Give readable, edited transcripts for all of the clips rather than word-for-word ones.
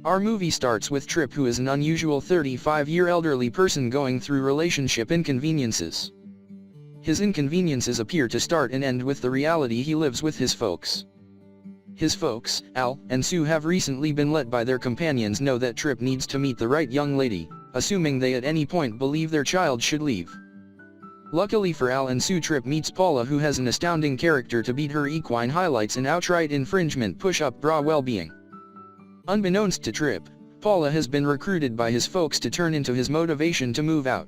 Our movie starts with Tripp, who is an unusual 35-year elderly person going through relationship inconveniences. His inconveniences appear to start and end with the reality he lives with his folks. His folks, Al and Sue, have recently been let by their companions know that Tripp needs to meet the right young lady, assuming they at any point believe their child should leave. Luckily for Al and Sue, Tripp meets Paula, who has an astounding character to beat her equine highlights and outright infringement push-up bra wellbeing. Unbeknownst to Tripp, Paula has been recruited by his folks to turn into his motivation to move out.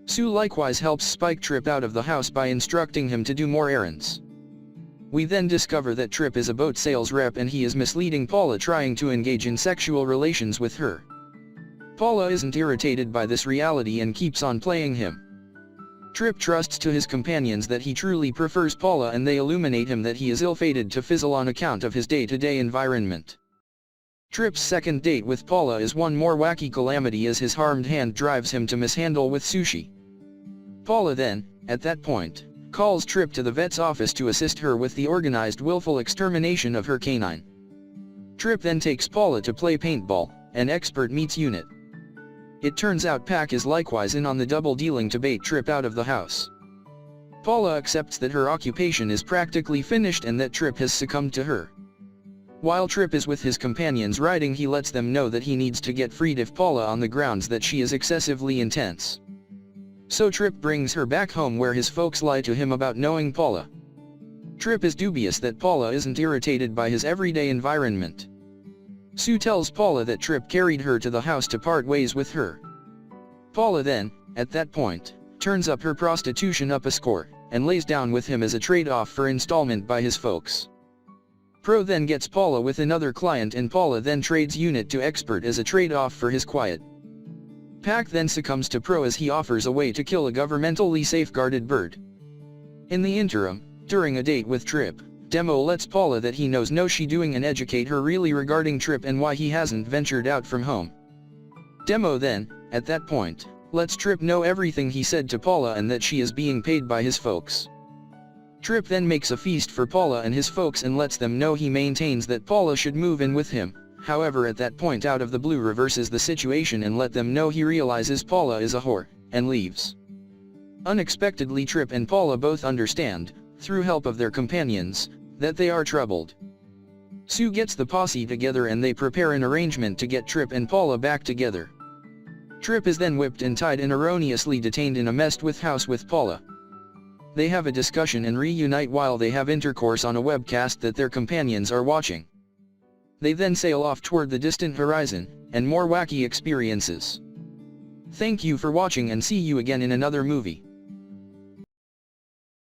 Sue likewise helps spike Tripp out of the house by instructing him to do more errands. We then discover that Tripp is a boat sales rep and he is misleading Paula, trying to engage in sexual relations with her. Paula isn't irritated by this reality and keeps on playing him. Tripp trusts to his companions that he truly prefers Paula, and they illuminate him that he is ill-fated to fizzle on account of his day-to-day environment. Tripp's second date with Paula is one more wacky calamity as his harmed hand drives him to mishandle with sushi. Paula then, at that point, calls Tripp to the vet's office to assist her with the organized willful extermination of her canine. Tripp then takes Paula to play paintball, and expert meets unit. It turns out Pac is likewise in on the double dealing to bait Tripp out of the house. Paula accepts that her occupation is practically finished and that Tripp has succumbed to her. While Tripp is with his companions riding, he lets them know that he needs to get freed if Paula, on the grounds that she is excessively intense. So Tripp brings her back home, where his folks lie to him about knowing Paula. Tripp is dubious that Paula isn't irritated by his everyday environment. Sue tells Paula that Tripp carried her to the house to part ways with her. Paula then, at that point, turns up her prostitution up a score, and lays down with him as a trade-off for installment by his folks. Pro then gets Paula with another client, and Paula then trades unit to expert as a trade-off for his quiet. Pac then succumbs to Pro as he offers a way to kill a governmentally safeguarded bird. In the interim, during a date with Tripp, Demo lets Paula that he knows no she doing and educate her really regarding Tripp and why he hasn't ventured out from home. Demo then, at that point, lets Tripp know everything he said to Paula and that she is being paid by his folks. Tripp then makes a feast for Paula and his folks and lets them know he maintains that Paula should move in with him. However, at that point, out of the blue, reverses the situation and let them know he realizes Paula is a whore, and leaves. Unexpectedly, Tripp and Paula both understand, through help of their companions, that they are troubled. Sue gets the posse together and they prepare an arrangement to get Tripp and Paula back together. Tripp is then whipped and tied and erroneously detained in a messed with house with Paula. They have a discussion and reunite while they have intercourse on a webcast that their companions are watching. They then sail off toward the distant horizon, and more wacky experiences. Thank you for watching and see you again in another movie.